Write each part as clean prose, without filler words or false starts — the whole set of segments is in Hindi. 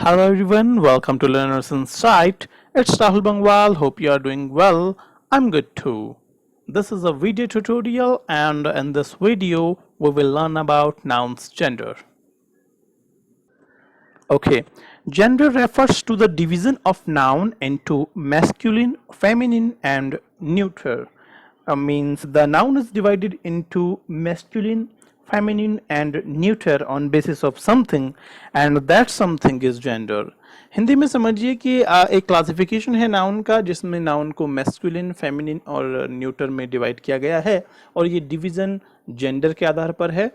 Hello everyone, welcome to Learners Insight. It's Rahul Bangwal. Hope you are doing well. I'm good too. This is a video tutorial, and in this video we will learn about nouns gender. Okay, gender refers to the division of noun into masculine, feminine and neuter. Means the noun is divided into masculine, feminine and neuter on basis of something and that something is gender. Hindi में समझिए कि एक क्लासिफिकेशन है नाउन का जिसमें नाउन को मैस्कुलिन, फेमिनिन और न्यूटर में डिवाइड किया गया है और ये डिवीजन जेंडर के आधार पर है।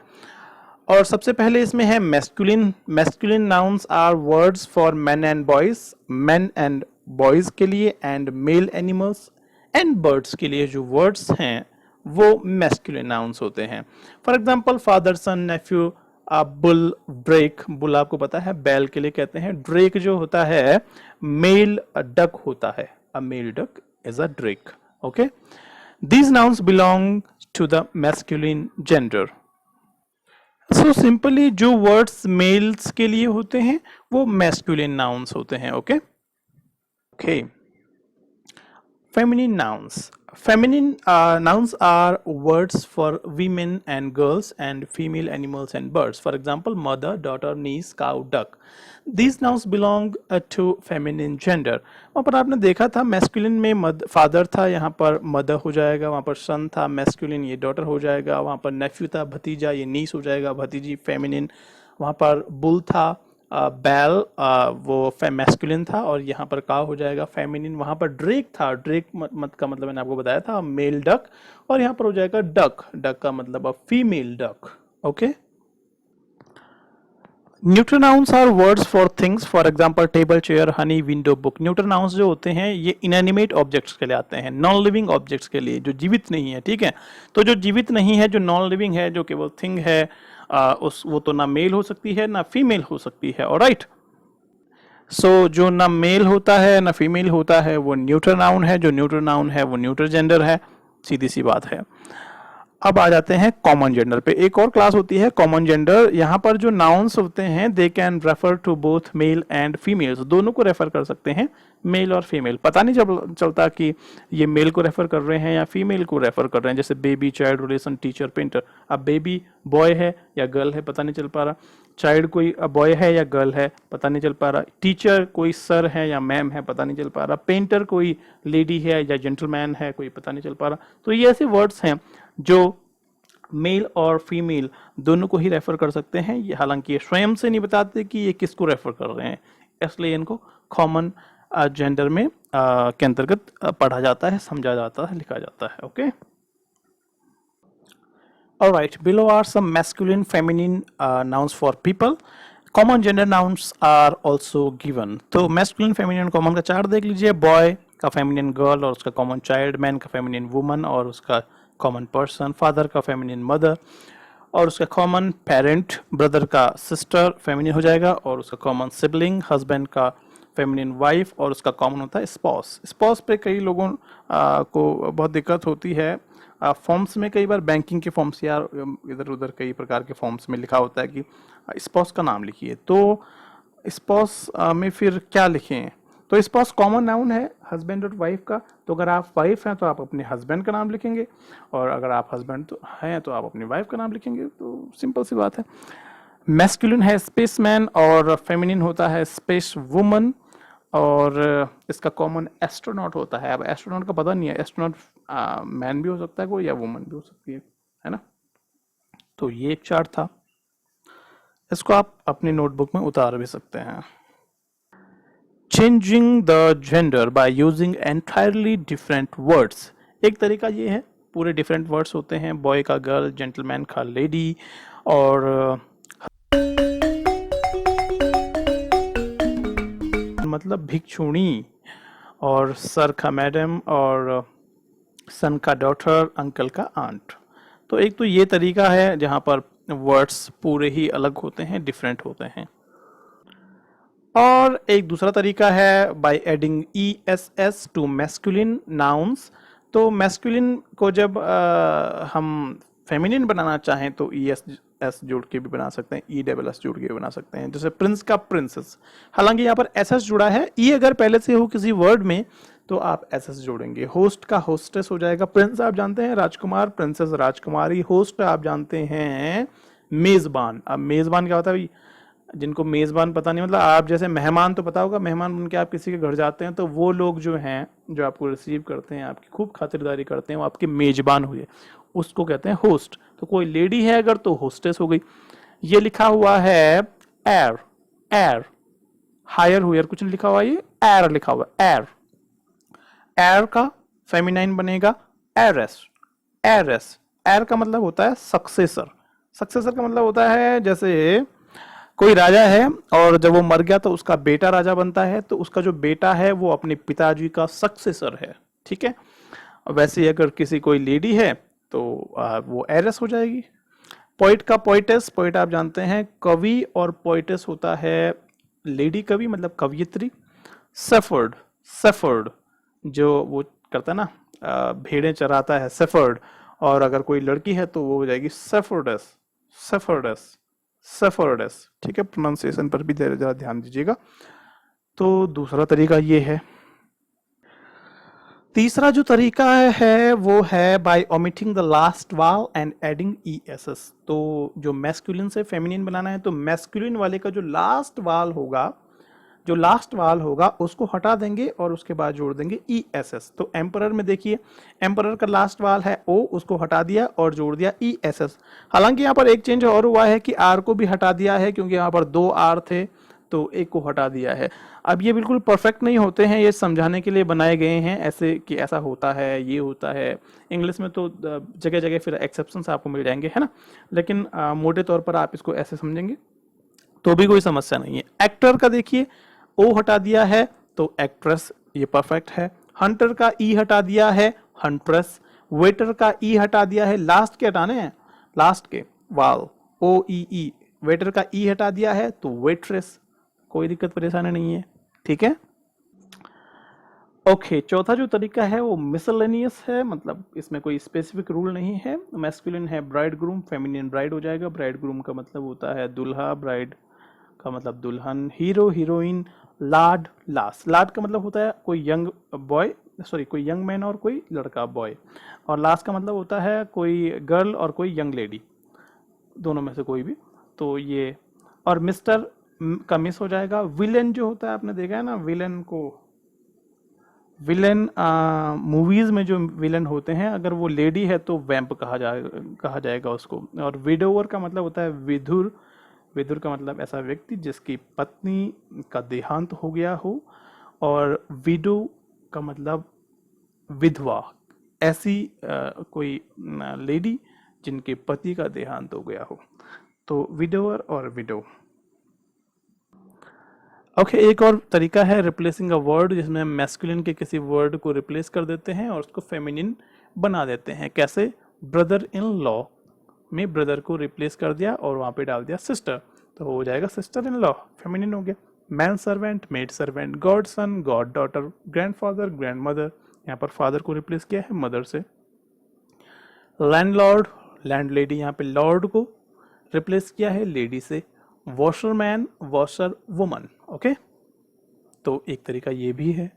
और सबसे पहले इसमें है masculine. Masculine nouns are words for men and boys, men and boys के लिए, and male animals and birds के लिए जो वर्ड्स हैं वो मैस्कुलिन नाउन्स होते हैं। For example father, son, nephew, bull, drake. Bull आपको पता है बैल के लिए कहते हैं। ड्रेक जो होता है मेल डक होता है। A male duck is a drake. Okay, these nouns belong to the masculine gender. So simply जो वर्ड्स मेल्स के लिए होते हैं वो मैस्कुलिन नाउन्स होते हैं। Okay okay, feminine nouns. Feminine nouns are words for women and girls and female animals and birds. For example, mother, daughter, niece, cow, duck. These nouns belong to feminine gender. वहाँ पर आपने देखा था मैस्कुलिन में फादर था, यहाँ पर मदर हो जाएगा। वहाँ पर सन था मैस्कुलिन, ये डॉटर हो जाएगा। वहाँ पर नेफ्यू था भतीजा, ये नीस हो जाएगा भतीजी फेमिनिन। वहाँ पर बुल था, बैल वो मैस्कुलिन था और यहाँ पर काव हो जाएगा फेमिनिन। वहाँ पर ड्रेक था, ड्रेक मत का मतलब मैंने आपको बताया था मेल डक, और यहाँ पर हो जाएगा डक, डक का मतलब female duck. Okay, neutral nouns are words for things. For example table, chair, honey, window, book. Neutral nouns जो होते हैं ये इनएनिमेट ऑब्जेक्ट्स के लिए आते हैं, नॉन लिविंग ऑब्जेक्ट्स के लिए जो जीवित नहीं है। ठीक है, तो जो जीवित नहीं है, जो नॉन लिविंग है, जो केवल थिंग है, वो तो ना मेल हो सकती है ना फीमेल हो सकती है। ऑलराइट, सो जो ना मेल होता है ना फीमेल होता है वो न्यूट्रल नाउन है। जो न्यूट्रल नाउन है वो न्यूट्रल जेंडर है, सीधी सी बात है। अब आ जाते हैं कॉमन जेंडर पे। एक और क्लास होती है कॉमन जेंडर। यहाँ पर जो नाउन्स होते हैं they can refer to both male and females, दोनों को रेफर कर सकते हैं, मेल और फीमेल। पता नहीं चलता कि ये मेल को रेफर कर रहे हैं या फीमेल को रेफर कर रहे हैं। जैसे baby, child, relation, teacher, painter. अब बेबी बॉय है या गर्ल है पता नहीं चल पा रहा। चाइल्ड कोई बॉय है या गर्ल है पता नहीं चल पा रहा। टीचर कोई सर है या मैम है पता नहीं चल पा रहा। पेंटर कोई लेडी है या जेंटलमैन है कोई पता नहीं चल पा रहा। तो ये ऐसे वर्ड्स हैं जो मेल और फीमेल दोनों को ही रेफर कर सकते हैं। ये हालांकि ये स्वयं से नहीं बताते कि ये किसको रेफर कर रहे हैं, इसलिए इनको कॉमन जेंडर में के अंतर्गत पढ़ा जाता है, समझा जाता है, लिखा जाता है। Okay, alright, below are some masculine, feminine nouns for people. Common gender nouns are also given. तो मैस्कुलिन, फेमिनिन, कॉमन का चार्ट देख लीजिए। बॉय का फेमिनिन गर्ल और उसका कॉमन चाइल्ड, मैन का फेमिनिन वुमन और उसका कॉमन पर्सन, फादर का फेमिनिन मदर और उसका कॉमन पेरेंट, ब्रदर का सिस्टर फेमिनिन हो जाएगा और उसका कॉमन सिबलिंग, हस्बैंड का फेमिनिन वाइफ और उसका कॉमन होता है स्पाउस। स्पाउस पे कई लोगों को बहुत दिक्कत होती है। फॉर्म्स में कई बार बैंकिंग के फॉर्म्स या इधर उधर कई प्रकार के फॉर्म्स में लिखा होता है कि स्पाउस का नाम लिखिए, तो स्पाउस में फिर क्या लिखें? तो स्पाउस कॉमन नाउन है हस्बैंड और वाइफ का। तो अगर आप वाइफ हैं तो आप अपने हस्बैंड का नाम लिखेंगे और अगर आप हस्बैंड तो हैं तो आप अपनी वाइफ का नाम लिखेंगे। तो सिंपल सी बात है। मैस्कुलिन है स्पेसमैन और फेमिनिन होता है स्पेस वुमन और इसका कॉमन एस्ट्रोनॉट होता है। अब एस्ट्रोनॉट का पता नहीं है, एस्ट्रोनॉट मैन भी हो सकता है कोई या वुमन भी हो सकती है ना। तो ये एक चार्ट था, इसको आप अपनी नोटबुक में उतार भी सकते हैं। Changing the gender by using entirely different words। एक तरीका ये है, पूरे डिफरेंट वर्ड्स होते हैं, बॉय का गर्ल, जेंटलमैन का लेडी और मतलब भिक्षुणी, और सर का मैडम और सन का डॉटर, अंकल का आंट। तो एक तो ये तरीका है जहाँ पर वर्ड्स पूरे ही अलग होते हैं, डिफरेंट होते हैं। और एक दूसरा तरीका है by adding ESS to masculine nouns. तो मैस्कुलिन को जब हम फेमिनिन बनाना चाहें तो ई एस जोड़ के भी बना सकते हैं, ई डबल एस जोड़ के भी बना सकते हैं। जैसे प्रिंस का प्रिंसेस, हालांकि यहाँ पर एस एस जुड़ा है, ई अगर पहले से हो किसी वर्ड में तो आप एस एस जोड़ेंगे। होस्ट का होस्टेस हो जाएगा। प्रिंस आप जानते हैं राजकुमार, प्रिंसेस राजकुमारी। होस्ट आप जानते हैं मेजबान। अब मेजबान क्या होता है भाई, जिनको मेजबान पता नहीं, मतलब आप जैसे मेहमान तो पता होगा, मेहमान बन के आप किसी के घर जाते हैं तो वो लोग जो हैं जो आपको रिसीव करते हैं, आपकी खूब खातिरदारी करते हैं, वो आपके मेजबान हुए, उसको कहते हैं होस्ट। तो कोई लेडी है अगर तो होस्टेस हो गई। ये लिखा हुआ है एयर, एयर, हायर हुयर कुछ नहीं लिखा हुआ, ये एयर लिखा हुआ, एयर। एयर का फेमिनाइन बनेगा एरस, एरस। एयर का मतलब होता है सक्सेसर। सक्सेसर का मतलब होता है जैसे कोई राजा है और जब वो मर गया तो उसका बेटा राजा बनता है, तो उसका जो बेटा है वो अपने पिताजी का सक्सेसर है, ठीक है। वैसे ही अगर किसी कोई लेडी है तो वो एरस हो जाएगी। पोइट का पोइटेस, पोइट आप जानते हैं कवि, और पोइटेस होता है लेडी कवि मतलब कवियत्री। सेफर्ड, सेफर्ड जो वो करता है ना, भेड़ें चराता है, सेफर्ड। और अगर कोई लड़की है तो वो हो जाएगी सेफर्डस, सेफर्डस, सेफर्डस, ठीक है। प्रोनाउंसिएशन पर भी जरा ध्यान दीजिएगा। तो दूसरा तरीका ये है। तीसरा जो तरीका है वो है बाय ओमिटिंग द लास्ट वाल and adding E S S. तो जो मैस्कुलिन से फेमिनिन बनाना है तो मैस्कुलिन वाले का जो लास्ट वाल होगा, जो लास्ट वाल होगा उसको हटा देंगे और उसके बाद जोड़ देंगे ई एस एस। तो एम्परर में देखिए, एम्परर का लास्ट वाल है ओ, उसको हटा दिया और जोड़ दिया ई एस एस। हालांकि यहाँ पर एक चेंज और हुआ है कि आर को भी हटा दिया है, क्योंकि यहाँ पर दो आर थे तो एक को हटा दिया है। अब ये बिल्कुल परफेक्ट नहीं होते हैं, ये समझाने के लिए बनाए गए हैं ऐसे कि ऐसा होता है, ये होता है। इंग्लिश में तो जगह जगह फिर एक्सेप्शंस आपको मिल जाएंगे, है ना, लेकिन मोटे तौर पर आप इसको ऐसे समझेंगे तो भी कोई समस्या नहीं है। एक्टर का देखिए, ओ हटा दिया है तो एक्ट्रेस, ये परफेक्ट है। हंटर का ई हटा दिया है, हंट्रेस। वेटर का ई हटा दिया है, लास्ट के हटाने हैं, लास्ट के वाल, ओ ई ई। वेटर का ई हटा दिया है तो वेट्रेस, कोई दिक्कत परेशानी नहीं है, ठीक है। ओके, चौथा जो तरीका है वो मिसलेनियस है, मतलब इसमें कोई स्पेसिफिक रूल नहीं है। मैस्कुलिन है ब्राइड ग्रूम, फेमिनिन ब्राइड हो जाएगा। ब्राइड ग्रूम का मतलब होता है दूल्हा, ब्राइड का मतलब दुल्हन। हीरो, हीरोइन, लाड, लास। लाड का मतलब होता है कोई यंग बॉय, सॉरी कोई यंग मैन और कोई लड़का बॉय। और लास का मतलब होता है कोई गर्ल और कोई यंग लेडी, दोनों में से कोई भी। तो ये, और मिस्टर का मिस हो जाएगा। विलेन जो होता है, आपने देखा है ना विलेन को, विलेन मूवीज में जो विलेन होते हैं अगर वो लेडी है तो वैम्प कहा जाएगा उसको। और विडोवर का मतलब होता है विधुर। विधुर का मतलब ऐसा व्यक्ति जिसकी पत्नी का देहांत हो गया हो। और विडो का मतलब विधवा, ऐसी कोई लेडी जिनके पति का देहांत हो गया हो। तो विडोवर और विडो। ओके, एक और तरीका है रिप्लेसिंग अ वर्ड, जिसमें हम मैस्कुलिन के किसी वर्ड को रिप्लेस कर देते हैं और उसको फेमिनिन बना देते हैं। कैसे? ब्रदर इन लॉ में ब्रदर को रिप्लेस कर दिया और वहां पे डाल दिया सिस्टर, तो हो जाएगा सिस्टर इन लॉ, फेमिनिन हो गया। Manservant, maidservant, godson, goddaughter, grandfather, grandmother, यहाँ पर फादर को रिप्लेस किया है मदर से। लैंडलॉर्ड, लैंडलेडी, यहाँ पे लॉर्ड को रिप्लेस किया है लेडी से। Washerman, washer woman. ओके, तो एक तरीका ये भी है।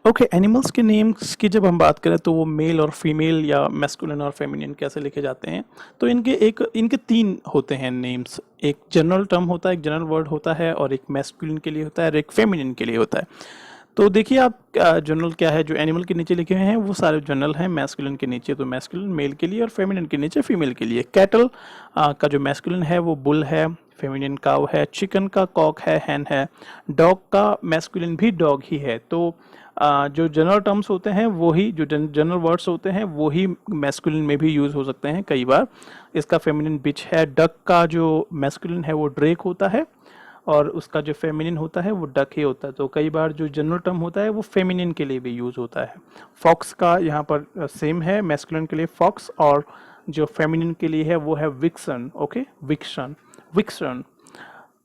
ओके, एनिमल्स के नेम्स की जब हम बात करें तो वो मेल और फीमेल या मैस्कुलिन और फेमिनिन कैसे लिखे जाते हैं, तो इनके तीन होते हैं नेम्स। एक जनरल टर्म होता है, एक जनरल वर्ड होता है, और एक मैस्कुलिन के लिए होता है और एक फेमिनिन के लिए होता है। तो देखिए आप जनरल क्या है, जो एनिमल के नीचे लिखे हुए हैं वो सारे जनरल हैं। मैस्कुलिन के नीचे तो मैस्कुलिन मेल के लिए और फेमिनिन के नीचे फीमेल के लिए। कैटल का जो मैस्कुलिन है वो बुल है, फेमिनिन काउ है। चिकन का कॉक है, हैन है। डॉग का मैस्कुलिन भी डॉग ही है। तो जो जनरल टर्म्स होते हैं वही, जो जनरल वर्ड्स होते हैं वही मैस्कुलिन में भी यूज हो सकते हैं कई बार। इसका फेमिनिन बिच है। डक का जो मैस्कुलिन है वो ड्रेक होता है और उसका जो फेमिनिन होता है वो डक ही होता है। तो कई बार जो जनरल टर्म होता है वो फेमिनिन के लिए भी यूज होता है। फॉक्स का यहाँ पर सेम है, मैस्कुलिन के लिए फॉक्स, और जो फेमिनिन के लिए है वो है विक्सन। Okay, vixen, vixen.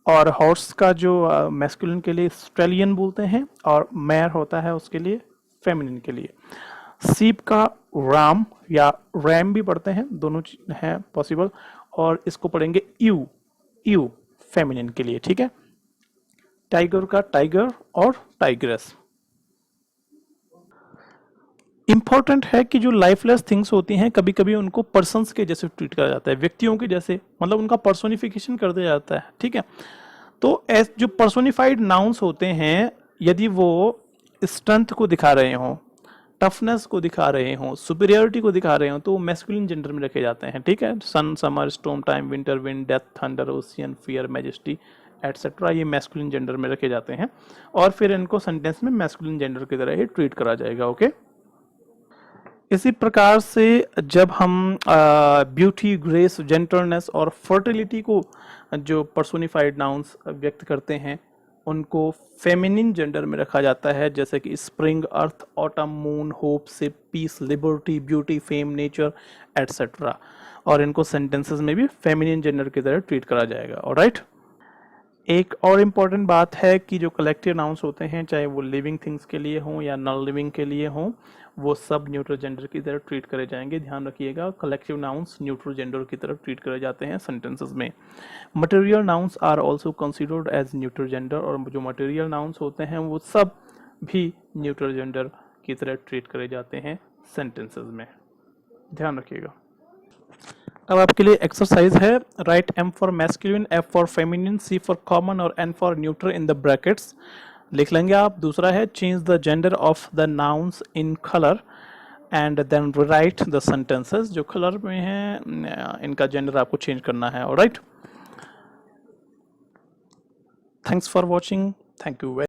और हॉर्स का जो मैस्कुलिन के लिए स्ट्रेलियन बोलते हैं, और मैर होता है उसके लिए फेमिनिन के लिए। सीप का राम या रैम भी पढ़ते हैं, दोनों है पॉसिबल। और इसको पढ़ेंगे यू, यू फेमिनिन के लिए, ठीक है। टाइगर का टाइगर और टाइग्रेस। इंपॉर्टेंट है कि जो लाइफलेस थिंग्स होती हैं कभी कभी उनको पर्सन्स के जैसे ट्रीट करा जाता है, व्यक्तियों के जैसे, मतलब उनका पर्सोनिफिकेशन कर दिया जाता है, ठीक है। तो जो पर्सोनिफाइड नाउन्स होते हैं, यदि वो स्ट्रेंथ को दिखा रहे हों, टफनेस को दिखा रहे हों, सुपीरियरिटी को दिखा रहे हों, तो मैस्कुलिन जेंडर में रखे जाते हैं, ठीक है। Sun, summer, storm time, winter, wind, death, thunder, ocean, fear, majesty et cetera, ये मैस्कुलिन जेंडर में रखे जाते हैं। और फिर इनको सेंटेंस में मैस्कुलिन जेंडर की तरह ही ट्रीट करा जाएगा, ओके। इसी प्रकार से जब हम ब्यूटी, ग्रेस, जेंटलनेस और फर्टिलिटी को जो पर्सोनिफाइड नाउन्स व्यक्त करते हैं उनको फेमिनिन जेंडर में रखा जाता है, जैसे कि spring, earth, autumn, moon, hope, ship, peace, liberty, beauty, fame, nature et cetera. और इनको सेंटेंसेस में भी फेमिनिन जेंडर की तरह ट्रीट करा जाएगा, ऑलराइट। एक और इम्पॉर्टेंट बात है कि जो कलेक्टिव नाउन्स होते हैं, चाहे वो लिविंग थिंग्स के लिए हों या नॉन लिविंग के लिए हों, वो सब न्यूट्रल जेंडर की तरह ट्रीट करे जाएंगे। ध्यान रखिएगा, कलेक्टिव नाउन्स न्यूट्रल जेंडर की तरह ट्रीट करे जाते हैं सेंटेंसेस में। Material nouns are also considered as neutral gender, और जो मटेरियल नाउन्स होते हैं वो सब भी न्यूट्रल जेंडर की तरह ट्रीट करे जाते हैं सेंटेंसेस में। ध्यान रखिएगा। अब आपके लिए एक्सरसाइज है, write M for masculine, F for feminine, C for common और N for neutral in the brackets. लिख लेंगे आप। दूसरा है change the gender of the nouns in colour and then write the sentences. जो कलर में है इनका जेंडर आपको चेंज करना है, alright. Thanks for watching, thank you very